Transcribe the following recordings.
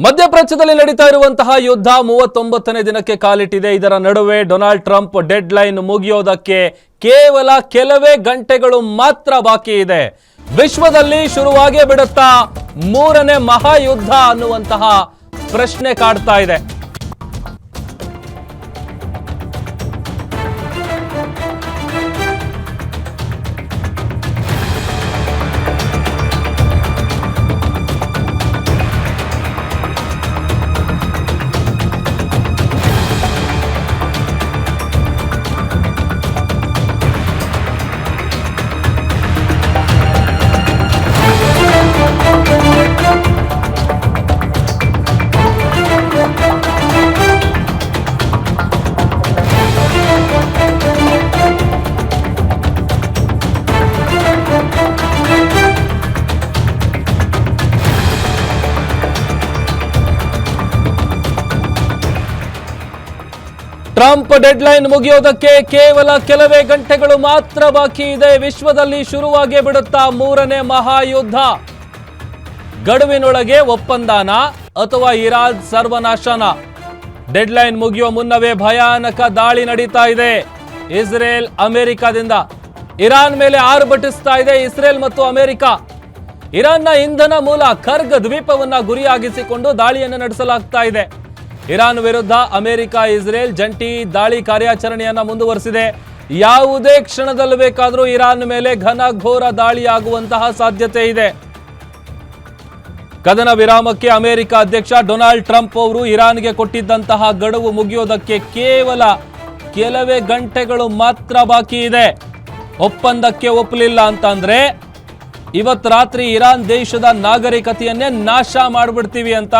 ಮಧ್ಯಪ್ರಾಚ್ಯದಲ್ಲಿ ನಡೀತಾ ಇರುವಂತಹ ಯುದ್ಧ 39ನೇ ದಿನಕ್ಕೆ ಕಾಲಿಟ್ಟಿದೆ. ಇದರ ನಡುವೆ ಡೊನಾಲ್ಡ್ ಟ್ರಂಪ್ ಡೆಡ್ ಲೈನ್ ಮುಗಿಯೋದಕ್ಕೆ ಕೇವಲ ಕೆಲವೇ ಗಂಟೆಗಳು ಮಾತ್ರ ಬಾಕಿ ಇದೆ. ವಿಶ್ವದಲ್ಲಿ ಶುರುವಾಗೇ ಬಿಡುತ್ತಾ ಮೂರನೇ ಮಹಾಯುದ್ಧ ಅನ್ನುವಂತಹ ಪ್ರಶ್ನೆ ಕಾಡ್ತಾ ಇದೆ. ಟ್ರಂಪ್ ಡೆಡ್ ಲೈನ್ ಮುಗಿಯೋದಕ್ಕೆ ಕೇವಲ ಕೆಲವೇ ಗಂಟೆಗಳು ಮಾತ್ರ ಬಾಕಿ ಇದೆ. ವಿಶ್ವದಲ್ಲಿ ಶುರುವಾಗೇ ಬಿಡುತ್ತಾ ಮೂರನೇ ಮಹಾಯುದ್ಧ. ಗಡುವಿನೊಳಗೆ ಒಪ್ಪಂದನ ಅಥವಾ ಇರಾನ್ ಸರ್ವನಾಶನ? ಡೆಡ್ ಲೈನ್ ಮುಗಿಯುವ ಮುನ್ನವೇ ಭಯಾನಕ ದಾಳಿ ನಡೀತಾ ಇದೆ. ಇಸ್ರೇಲ್ ಅಮೆರಿಕದಿಂದ ಇರಾನ್ ಮೇಲೆ ಆರ್ಭಟಿಸ್ತಾ ಇದೆ ಇಸ್ರೇಲ್ ಮತ್ತು ಅಮೆರಿಕ. ಇರಾನ್ನ ಇಂಧನ ಮೂಲ ಖರ್ಗ್ ದ್ವೀಪವನ್ನ ಗುರಿಯಾಗಿಸಿಕೊಂಡು ದಾಳಿಯನ್ನು ನಡೆಸಲಾಗ್ತಾ ಇದೆ. ಇರಾನ್ ವಿರುದ್ಧ ಅಮೆರಿಕ ಇಸ್ರೇಲ್ ಜಂಟಿ ದಾಳಿ ಕಾರ್ಯಾಚರಣೆಯನ್ನ ಮುಂದುವರೆಸಿದೆ. ಯಾವುದೇ ಕ್ಷಣದಲ್ಲಿ ಬೇಕಾದರೂ ಇರಾನ್ ಮೇಲೆ ಘನಘೋರ ದಾಳಿಯಾಗುವಂತಹ ಸಾಧ್ಯತೆ ಇದೆ. ಕದನ ವಿರಾಮಕ್ಕೆ ಅಮೆರಿಕ ಅಧ್ಯಕ್ಷ ಡೊನಾಲ್ಡ್ ಟ್ರಂಪ್ ಅವರು ಇರಾನ್ಗೆ ಕೊಟ್ಟಿದ್ದಂತಹ ಗಡುವು ಮುಗಿಯೋದಕ್ಕೆ ಕೇವಲ ಕೆಲವೇ ಗಂಟೆಗಳು ಮಾತ್ರ ಬಾಕಿ ಇದೆ. ಒಪ್ಪಂದಕ್ಕೆ ಒಪ್ಪಲಿಲ್ಲ ಅಂತಂದ್ರೆ ಇವತ್ತು ರಾತ್ರಿ ಇರಾನ್ ದೇಶದ ನಾಗರಿಕತೆಯನ್ನೇ ನಾಶ ಮಾಡಿಬಿಡ್ತೀವಿ ಅಂತ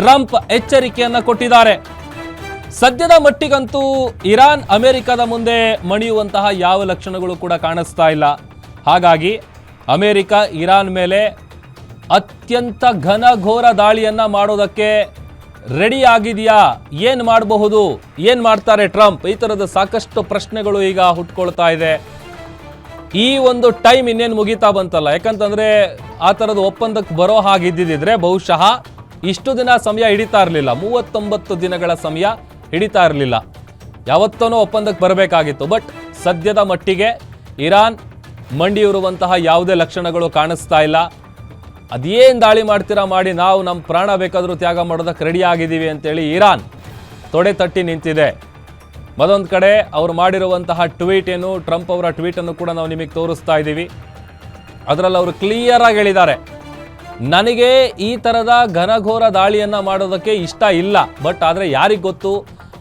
ಟ್ರಂಪ್ ಎಚ್ಚರಿಕೆಯನ್ನ ಕೊಟ್ಟಿದ್ದಾರೆ. ಸದ್ಯದ ಮಟ್ಟಿಗಂತೂ ಇರಾನ್ ಅಮೆರಿಕದ ಮುಂದೆ ಮಣಿಯುವಂತಹ ಯಾವ ಲಕ್ಷಣಗಳು ಕೂಡ ಕಾಣಿಸ್ತಾ ಇಲ್ಲ. ಹಾಗಾಗಿ ಅಮೆರಿಕ ಇರಾನ್ ಮೇಲೆ ಅತ್ಯಂತ ಘನಘೋರ ದಾಳಿಯನ್ನ ಮಾಡೋದಕ್ಕೆ ರೆಡಿ ಆಗಿದೆಯಾ? ಏನ್ ಮಾಡಬಹುದು, ಏನ್ ಮಾಡ್ತಾರೆ ಟ್ರಂಪ್? ಈ ತರದ ಸಾಕಷ್ಟು ಪ್ರಶ್ನೆಗಳು ಈಗ ಹುಟ್ಕೊಳ್ತಾ ಇದೆ. ಈ ಒಂದು ಟೈಮ್ ಇನ್ನೇನು ಮುಗಿತಾ ಬಂತಲ್ಲ, ಯಾಕಂತಂದ್ರೆ ಆ ತರದ ಒಪ್ಪಂದಕ್ಕೆ ಬರೋ ಹಾಗಿದ್ದಿದ್ರೆ ಬಹುಶಃ ಇಷ್ಟು ದಿನ ಸಮಯ ಹಿಡಿತಾ ಇರಲಿಲ್ಲ. 39 ದಿನಗಳ ಸಮಯ ಹಿಡಿತಾ ಇರಲಿಲ್ಲ. ಯಾವತ್ತೂ ಒಪ್ಪಂದಕ್ಕೆ ಬರಬೇಕಾಗಿತ್ತು. ಬಟ್ ಸದ್ಯದ ಮಟ್ಟಿಗೆ ಇರಾನ್ ಮಂಡಿಯಿರುವಂತಹ ಯಾವುದೇ ಲಕ್ಷಣಗಳು ಕಾಣಿಸ್ತಾ ಇಲ್ಲ. ಅದೇನು ದಾಳಿ ಮಾಡ್ತೀರಾ ಮಾಡಿ, ನಾವು ನಮ್ಮ ಪ್ರಾಣ ಬೇಕಾದರೂ ತ್ಯಾಗ ಮಾಡೋದಕ್ಕೆ ರೆಡಿ ಆಗಿದ್ದೀವಿ ಅಂತೇಳಿ ಇರಾನ್ ತೊಡೆ ತಟ್ಟಿ ನಿಂತಿದೆ. ಮತ್ತೊಂದು ಕಡೆ ಅವರು ಮಾಡಿರುವಂತಹ ಟ್ವೀಟ್ ಏನು, ಟ್ರಂಪ್ ಅವರ ಟ್ವೀಟನ್ನು ಕೂಡ ನಾವು ನಿಮಗೆ ತೋರಿಸ್ತಾ ಇದ್ದೀವಿ. ಅದರಲ್ಲಿ ಅವರು ಕ್ಲಿಯರ್ ಆಗಿ ಹೇಳಿದ್ದಾರೆ, ನನಗೆ ಈ ಥರದ ಘನಘೋರ ದಾಳಿಯನ್ನು ಮಾಡೋದಕ್ಕೆ ಇಷ್ಟ ಇಲ್ಲ. ಬಟ್ ಆದರೆ ಯಾರಿಗೆ ಗೊತ್ತು,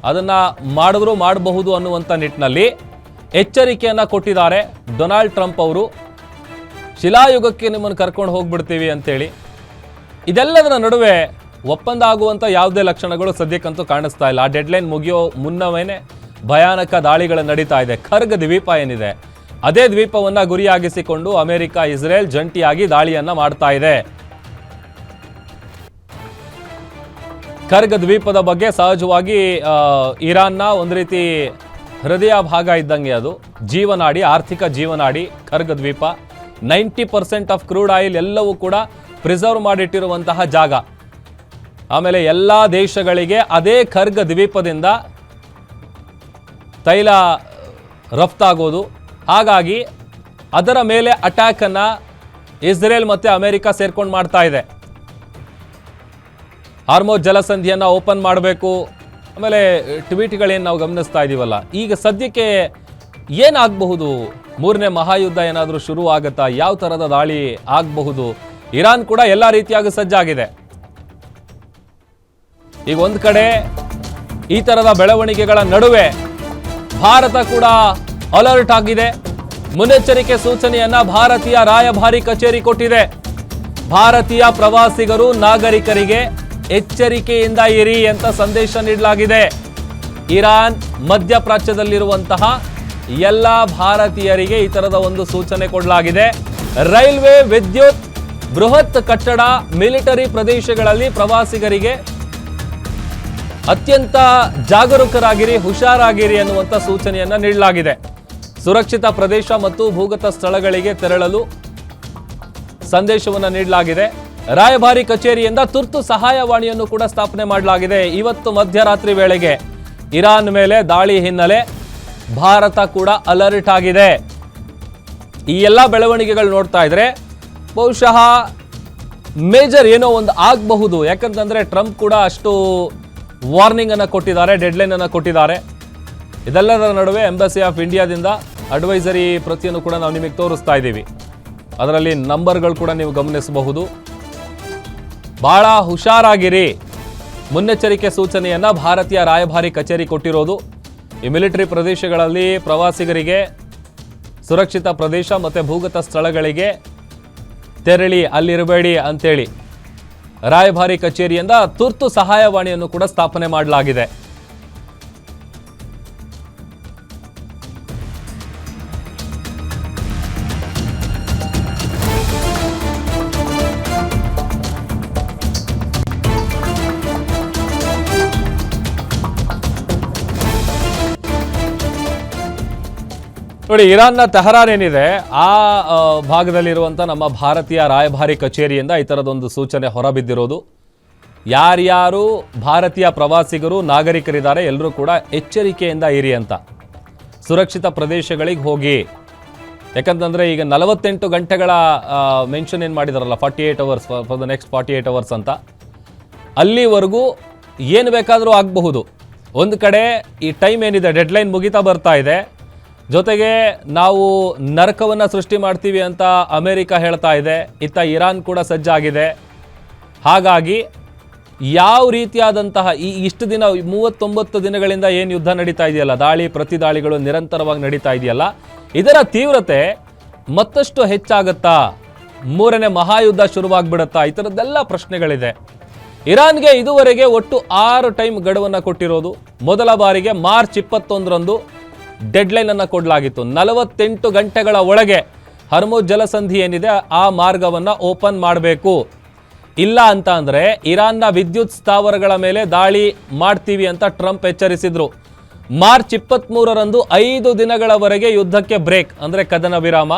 ಅದನ್ನು ಮಾಡಿದ್ರೂ ಮಾಡಬಹುದು ಅನ್ನುವಂಥ ನಿಟ್ಟಿನಲ್ಲಿ ಎಚ್ಚರಿಕೆಯನ್ನು ಕೊಟ್ಟಿದ್ದಾರೆ ಡೊನಾಲ್ಡ್ ಟ್ರಂಪ್ ಅವರು. ಶಿಲಾಯುಗಕ್ಕೆ ನಿಮ್ಮನ್ನು ಕರ್ಕೊಂಡು ಹೋಗ್ಬಿಡ್ತೀವಿ ಅಂತೇಳಿ. ಇದೆಲ್ಲದರ ನಡುವೆ ಒಪ್ಪಂದ ಆಗುವಂಥ ಯಾವುದೇ ಲಕ್ಷಣಗಳು ಸದ್ಯಕ್ಕಂತೂ ಕಾಣಿಸ್ತಾ ಇಲ್ಲ. ಆ ಡೆಡ್ಲೈನ್ ಮುಗಿಯೋ ಮುನ್ನವೇನೆ ಭಯಾನಕ ದಾಳಿಗಳು ನಡೀತಾ ಇದೆ. ಖರ್ಗ್ ದ್ವೀಪ ಏನಿದೆ, ಅದೇ ದ್ವೀಪವನ್ನು ಗುರಿಯಾಗಿಸಿಕೊಂಡು ಅಮೆರಿಕ ಇಸ್ರೇಲ್ ಜಂಟಿಯಾಗಿ ದಾಳಿಯನ್ನ ಮಾಡ್ತಾ ಇದೆ. ಖರ್ಗ್ ದ್ವೀಪದ ಬಗ್ಗೆ ಸಹಜವಾಗಿ ಇರಾನ್ನ ಒಂದು ರೀತಿ ಹೃದಯ ಭಾಗ ಇದ್ದಂಗೆ, ಅದು ಜೀವನಾಡಿ, ಆರ್ಥಿಕ ಜೀವನಾಡಿ ಖರ್ಗ್ ದ್ವೀಪ. 90% ಆಫ್ ಕ್ರೂಡ್ ಆಯಿಲ್ ಎಲ್ಲವೂ ಕೂಡ ಪ್ರಿಸರ್ವ್ ಮಾಡಿಟ್ಟಿರುವಂತಹ ಜಾಗ. ಆಮೇಲೆ ಎಲ್ಲ ದೇಶಗಳಿಗೆ ಅದೇ ಖರ್ಗ್ ದ್ವೀಪದಿಂದ ತೈಲ ರಫ್ತಾಗೋದು. ಹಾಗಾಗಿ ಅದರ ಮೇಲೆ ಅಟ್ಯಾಕನ್ನು ಇಸ್ರೇಲ್ ಮತ್ತು ಅಮೆರಿಕ ಸೇರ್ಕೊಂಡು ಮಾಡ್ತಾ ಇದೆ. ಹಾರ್ಮೋಜ್ ಜಲಸಂಧಿಯನ್ನು ಓಪನ್ ಮಾಡಬೇಕು. ಆಮೇಲೆ ಟ್ವೀಟ್ಗಳೇನು ನಾವು ಗಮನಿಸ್ತಾ ಇದ್ದೀವಲ್ಲ, ಈಗ ಸದ್ಯಕ್ಕೆ ಏನಾಗಬಹುದು? ಮೂರನೇ ಮಹಾಯುದ್ಧ ಏನಾದರೂ ಶುರು ಆಗುತ್ತಾ? ಯಾವ ಥರದ ದಾಳಿ ಆಗಬಹುದು? ಇರಾನ್ ಕೂಡ ಎಲ್ಲ ರೀತಿಯಾಗಿ ಸಜ್ಜಾಗಿದೆ. ಈಗ ಒಂದು ಕಡೆ ಈ ಥರದ ಬೆಳವಣಿಗೆಗಳ ನಡುವೆ ಭಾರತ ಕೂಡ ಅಲರ್ಟ್ ಆಗಿದೆ. ಮುನ್ನೆಚ್ಚರಿಕೆ ಸೂಚನೆಯನ್ನ ಭಾರತೀಯ ರಾಯಭಾರಿ ಕಚೇರಿ ಕೊಟ್ಟಿದೆ. ಭಾರತೀಯ ಪ್ರವಾಸಿಗರು ನಾಗರಿಕರಿಗೆ ಎಚ್ಚರಿಕೆಯಿಂದ ಇರಿ ಅಂತ ಸಂದೇಶ ನೀಡಲಾಗಿದೆ. ಇರಾನ್ ಮಧ್ಯಪ್ರಾಚ್ಯದಲ್ಲಿರುವಂತಹ ಎಲ್ಲ ಭಾರತೀಯರಿಗೆ ಈ ತರದ ಒಂದು ಸೂಚನೆ ಕೊಡಲಾಗಿದೆ. ರೈಲ್ವೆ, ವಿದ್ಯುತ್, ಬೃಹತ್ ಕಟ್ಟಡ, ಮಿಲಿಟರಿ ಪ್ರದೇಶಗಳಲ್ಲಿ ಪ್ರವಾಸಿಗರಿಗೆ ಅತ್ಯಂತ ಜಾಗರೂಕರಾಗಿರಿ, ಹುಷಾರಾಗಿರಿ ಅನ್ನುವಂಥ ಸೂಚನೆಯನ್ನ ನೀಡಲಾಗಿದೆ. ಸುರಕ್ಷಿತ ಪ್ರದೇಶ ಮತ್ತು ಭೂಗತ ಸ್ಥಳಗಳಿಗೆ ತೆರಳಲು ಸಂದೇಶವನ್ನು ನೀಡಲಾಗಿದೆ. ರಾಯಭಾರಿ ಕಚೇರಿಯಿಂದ ತುರ್ತು ಸಹಾಯವಾಣಿಯನ್ನು ಕೂಡ ಸ್ಥಾಪನೆ ಮಾಡಲಾಗಿದೆ. ಇವತ್ತು ಮಧ್ಯರಾತ್ರಿ ವೇಳೆಗೆ ಇರಾನ್ ಮೇಲೆ ದಾಳಿ ಹಿನ್ನೆಲೆ ಭಾರತ ಕೂಡ ಅಲರ್ಟ್ ಆಗಿದೆ. ಈ ಎಲ್ಲ ಬೆಳವಣಿಗೆಗಳು ನೋಡ್ತಾ ಇದ್ರೆ ಬಹುಶಃ ಮೇಜರ್ ಏನೋ ಒಂದು ಆಗಬಹುದು. ಯಾಕಂತಂದ್ರೆ ಟ್ರಂಪ್ ಕೂಡ ಅಷ್ಟು ವಾರ್ನಿಂಗ್ ಅನ್ನು ಕೊಟ್ಟಿದ್ದಾರೆ, ಡೆಡ್ಲೈನ್ ಅನ್ನು ಕೊಟ್ಟಿದ್ದಾರೆ. ಇದೆಲ್ಲದರ ನಡುವೆ ಎಂಬಸಿ ಆಫ್ ಇಂಡಿಯಾದಿಂದ ಅಡ್ವೈಸರಿ ಪ್ರತಿಯನ್ನು ಕೂಡ ನಾವು ನಿಮಗೆ ತೋರಿಸ್ತಾ ಇದ್ದೀವಿ. ಅದರಲ್ಲಿ ನಂಬರ್ಗಳು ಕೂಡ ನೀವು ಗಮನಿಸಬಹುದು. ಬಹಳ ಹುಷಾರಾಗಿರಿ, ಮುನ್ನೆಚ್ಚರಿಕೆ ಸೂಚನೆಯನ್ನ ಭಾರತೀಯ ರಾಯಭಾರಿ ಕಚೇರಿ ಕೊಟ್ಟಿರೋದು. ಈ ಮಿಲಿಟರಿ ಪ್ರದೇಶಗಳಲ್ಲಿ ಪ್ರವಾಸಿಗರಿಗೆ ಸುರಕ್ಷಿತ ಪ್ರದೇಶ ಮತ್ತು ಭೂಗತ ಸ್ಥಳಗಳಿಗೆ ತೆರಳಿ ಅಲ್ಲಿರಬೇಡಿ ಅಂತೇಳಿ ರಾಯಭಾರಿ ಕಚೇರಿಯಿಂದ ತುರ್ತು ಸಹಾಯವಾಣಿಯನ್ನು ಕೂಡ ಸ್ಥಾಪನೆ ಮಾಡಲಾಗಿದೆ. ನೋಡಿ, ಇರಾನ್ನ ತೆಹರಾನ್ ಏನಿದೆ ಆ ಭಾಗದಲ್ಲಿರುವಂಥ ನಮ್ಮ ಭಾರತೀಯ ರಾಯಭಾರಿ ಕಚೇರಿಯಿಂದ ಈ ಥರದೊಂದು ಸೂಚನೆ ಹೊರಬಿದ್ದಿರೋದು. ಯಾರ್ಯಾರು ಭಾರತೀಯ ಪ್ರವಾಸಿಗರು ನಾಗರಿಕರಿದ್ದಾರೆ ಎಲ್ಲರೂ ಕೂಡ ಎಚ್ಚರಿಕೆಯಿಂದ ಇರಿ ಅಂತ, ಸುರಕ್ಷಿತ ಪ್ರದೇಶಗಳಿಗೆ ಹೋಗಿ. ಯಾಕಂತಂದರೆ ಈಗ 48 ಗಂಟೆಗಳ ಮೆನ್ಷನ್ ಏನು ಮಾಡಿದಾರಲ್ಲ, 48 hours for the next 48 hours ಅಂತ, ಅಲ್ಲಿವರೆಗೂ ಏನು ಬೇಕಾದರೂ ಆಗಬಹುದು. ಒಂದು ಕಡೆ ಈ ಟೈಮ್ ಏನಿದೆ ಡೆಡ್ಲೈನ್ ಮುಗಿತಾ ಬರ್ತಾ ಇದೆ, ಜೊತೆಗೆ ನಾವು ನರಕವನ್ನು ಸೃಷ್ಟಿ ಮಾಡ್ತೀವಿ ಅಂತ ಅಮೆರಿಕ ಹೇಳ್ತಾ ಇದೆ, ಇತ್ತ ಇರಾನ್ ಕೂಡ ಸಜ್ಜಾಗಿದೆ. ಹಾಗಾಗಿ ಯಾವ ರೀತಿಯಾದಂತಹ ಇಷ್ಟು ದಿನ 39 ದಿನಗಳಿಂದ ಏನು ಯುದ್ಧ ನಡೀತಾ ಇದೆಯಲ್ಲ, ದಾಳಿ ಪ್ರತಿ ದಾಳಿಗಳು ನಿರಂತರವಾಗಿ ನಡೀತಾ ಇದೆಯಲ್ಲ, ಇದರ ತೀವ್ರತೆ ಮತ್ತಷ್ಟು ಹೆಚ್ಚಾಗುತ್ತಾ, ಮೂರನೇ ಮಹಾಯುದ್ಧ ಶುರುವಾಗ್ಬಿಡುತ್ತಾ, ಈ ಥರದ್ದೆಲ್ಲ ಪ್ರಶ್ನೆಗಳಿದೆ. ಇರಾನ್ಗೆ ಇದುವರೆಗೆ ಒಟ್ಟು 6 ಟೈಮ್ ಗಡುವನ್ನು ಕೊಟ್ಟಿರೋದು. ಮೊದಲ ಬಾರಿಗೆ ಮಾರ್ಚ್ 21ರಂದು ಡೆಡ್ಲೈನ್ ಅನ್ನು ಕೊಡಲಾಗಿತ್ತು. 48 ಗಂಟೆಗಳ ಒಳಗೆ ಹರ್ಮುಜ್ ಜಲಸಂಧಿ ಏನಿದೆ ಆ ಮಾರ್ಗವನ್ನು ಓಪನ್ ಮಾಡಬೇಕು. ಇಲ್ಲ ಅಂತ ಅಂದರೆ ಇರಾನ್ನ ವಿದ್ಯುತ್ ಸ್ಥಾವರಗಳ ಮೇಲೆ ದಾಳಿ ಮಾಡ್ತೀವಿ ಅಂತ ಟ್ರಂಪ್ ಎಚ್ಚರಿಸಿದ್ರು. ಮಾರ್ಚ್ 23ರಂದು 5 ದಿನಗಳವರೆಗೆ ಯುದ್ಧಕ್ಕೆ ಬ್ರೇಕ್, ಅಂದರೆ ಕದನ ವಿರಾಮ.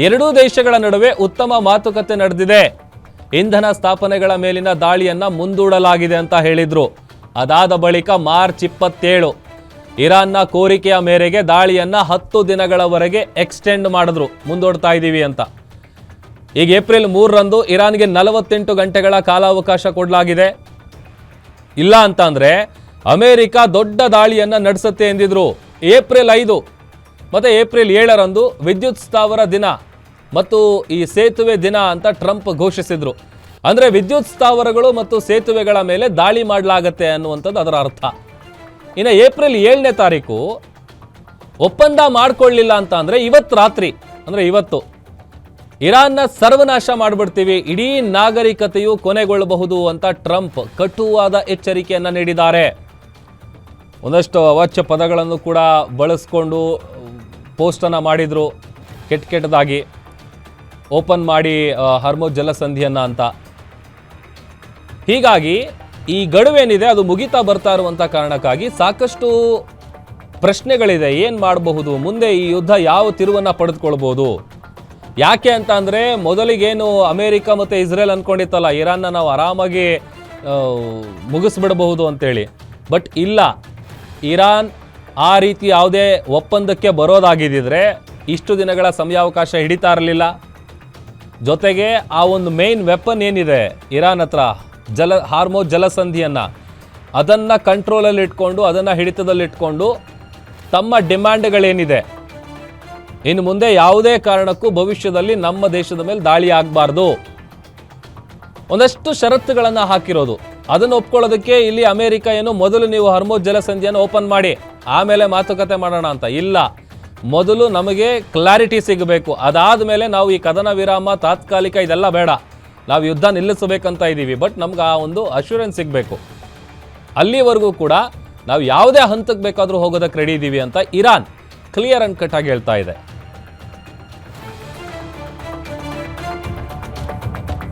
ಎರಡೂ ದೇಶಗಳ ನಡುವೆ ಉತ್ತಮ ಮಾತುಕತೆ ನಡೆದಿದೆ. ಇಂಧನ ಸ್ಥಾಪನೆಗಳ ಮೇಲಿನ ದಾಳಿಯನ್ನ ಮುಂದೂಡಲಾಗಿದೆ ಅಂತ ಹೇಳಿದ್ರು. ಅದಾದ ಬಳಿಕ ಮಾರ್ಚ್ 27 ಇರಾನ್ನ ಕೋರಿಕೆಯ ಮೇರೆಗೆ ದಾಳಿಯನ್ನ 10 ದಿನಗಳವರೆಗೆ ಎಕ್ಸ್ಟೆಂಡ್ ಮಾಡಿದ್ರು, ಮುಂದೂಡ್ತಾ ಇದ್ದೀವಿ ಅಂತ. ಈಗ ಏಪ್ರಿಲ್ 3ರಂದು ಇರಾನ್ಗೆ 48 ಗಂಟೆಗಳ ಕಾಲಾವಕಾಶ ಕೊಡಲಾಗಿದೆ. ಇಲ್ಲ ಅಂತ ಅಂದ್ರೆ ಅಮೆರಿಕ ದೊಡ್ಡ ದಾಳಿಯನ್ನ ನಡೆಸುತ್ತೆ ಎಂದಿದ್ರು. ಏಪ್ರಿಲ್ 5 ಮತ್ತೆ ಏಪ್ರಿಲ್ 7ರಂದು ವಿದ್ಯುತ್ ಸ್ಥಾವರ ದಿನ ಮತ್ತು ಈ ಸೇತುವೆ ದಿನ ಅಂತ ಟ್ರಂಪ್ ಘೋಷಿಸಿದ್ರು. ಅಂದ್ರೆ ವಿದ್ಯುತ್ ಸ್ಥಾವರಗಳು ಮತ್ತು ಸೇತುವೆಗಳ ಮೇಲೆ ದಾಳಿ ಮಾಡಲಾಗತ್ತೆ ಅನ್ನುವಂಥದ್ದು ಅದರ ಅರ್ಥ. ಇನ್ನು ಏಪ್ರಿಲ್ 7ನೇ ತಾರೀಕು ಒಪ್ಪಂದ ಮಾಡಿಕೊಳ್ಳಿಲ್ಲ ಅಂತ ಅಂದರೆ ಇವತ್ತು ರಾತ್ರಿ, ಅಂದರೆ ಇವತ್ತು ಇರಾನ್ನ ಸರ್ವನಾಶ ಮಾಡಿಬಿಡ್ತೀವಿ, ಇಡೀ ನಾಗರಿಕತೆಯು ಕೊನೆಗೊಳ್ಳಬಹುದು ಅಂತ ಟ್ರಂಪ್ ಕಟುವಾದ ಎಚ್ಚರಿಕೆಯನ್ನು ನೀಡಿದ್ದಾರೆ. ಒಂದಷ್ಟು ಅವಾಚ್ಯ ಪದಗಳನ್ನು ಕೂಡ ಬಳಸ್ಕೊಂಡು ಪೋಸ್ಟನ್ನು ಮಾಡಿದರು, ಕೆಟ್ಟದಾಗಿ ಓಪನ್ ಮಾಡಿ ಹರ್ಮುಜ್ ಜಲಸಂಧಿಯನ್ನು ಅಂತ. ಹೀಗಾಗಿ ಈ ಗಡುವೇನಿದೆ ಅದು ಮುಗಿತಾ ಬರ್ತಾ ಇರುವಂಥ ಕಾರಣಕ್ಕಾಗಿ ಸಾಕಷ್ಟು ಪ್ರಶ್ನೆಗಳಿದೆ. ಏನು ಮಾಡಬಹುದು ಮುಂದೆ, ಈ ಯುದ್ಧ ಯಾವ ತಿರುವನ್ನು ಪಡೆದುಕೊಳ್ಬೋದು? ಯಾಕೆ ಅಂತ ಅಂದರೆ ಮೊದಲಿಗೇನು ಅಮೇರಿಕ ಮತ್ತು ಇಸ್ರೇಲ್ ಅಂದ್ಕೊಂಡಿತ್ತಲ್ಲ, ಇರಾನ್ನ ನಾವು ಆರಾಮಾಗಿ ಮುಗಿಸ್ಬಿಡಬಹುದು ಅಂತೇಳಿ. ಬಟ್ ಇಲ್ಲ, ಇರಾನ್ ಆ ರೀತಿ ಯಾವುದೇ ಒಪ್ಪಂದಕ್ಕೆ ಬರೋದಾಗಿದ್ದಿದ್ರೆ ಇಷ್ಟು ದಿನಗಳ ಸಮಯಾವಕಾಶ ಹಿಡಿತಾ ಇರಲಿಲ್ಲ. ಜೊತೆಗೆ ಆ ಒಂದು ಮೇನ್ ವೆಪನ್ ಏನಿದೆ ಇರಾನ್ ಹತ್ರ, ಹಾರ್ಮುಜ್ ಜಲಸಂಧಿಯನ್ನು, ಅದನ್ನು ಕಂಟ್ರೋಲಲ್ಲಿ ಇಟ್ಕೊಂಡು, ಅದನ್ನು ಹಿಡಿತದಲ್ಲಿಟ್ಕೊಂಡು ತಮ್ಮ ಡಿಮ್ಯಾಂಡ್ಗಳೇನಿದೆ, ಇನ್ನು ಮುಂದೆ ಯಾವುದೇ ಕಾರಣಕ್ಕೂ ಭವಿಷ್ಯದಲ್ಲಿ ನಮ್ಮ ದೇಶದ ಮೇಲೆ ದಾಳಿ ಆಗಬಾರ್ದು, ಒಂದಷ್ಟು ಷರತ್ತುಗಳನ್ನು ಹಾಕಿರೋದು. ಅದನ್ನು ಒಪ್ಕೊಳ್ಳೋದಕ್ಕೆ ಇಲ್ಲಿ ಅಮೆರಿಕ ಏನು ಮೊದಲು ನೀವು ಹರ್ಮುಜ್ ಜಲಸಂಧಿಯನ್ನು ಓಪನ್ ಮಾಡಿ ಆಮೇಲೆ ಮಾತುಕತೆ ಮಾಡೋಣ ಅಂತ ಇಲ್ಲ. ಮೊದಲು ನಮಗೆ ಕ್ಲಾರಿಟಿ ಸಿಗಬೇಕು, ಅದಾದ ಮೇಲೆ ನಾವು ಈ ಕದನ ವಿರಾಮ ತಾತ್ಕಾಲಿಕ ಇದೆಲ್ಲ ಬೇಡ, ನಾವು ಯುದ್ಧ ನಿಲ್ಲಿಸಬೇಕಂತ ಇದ್ದೀವಿ, ಬಟ್ ನಮ್ಗೆ ಆ ಒಂದು ಅಶ್ಯೂರೆನ್ಸ್ ಸಿಗಬೇಕು. ಅಲ್ಲಿವರೆಗೂ ಕೂಡ ನಾವು ಯಾವುದೇ ಹಂತಕ್ಕೆ ಬೇಕಾದರೂ ಹೋಗೋದಕ್ಕೆ ರೆಡಿ ಇದ್ದೀವಿ ಅಂತ ಇರಾನ್ ಕ್ಲಿಯರ್ ಅಂಡ್ ಕಟ್ ಆಗಿ ಹೇಳ್ತಾ ಇದೆ.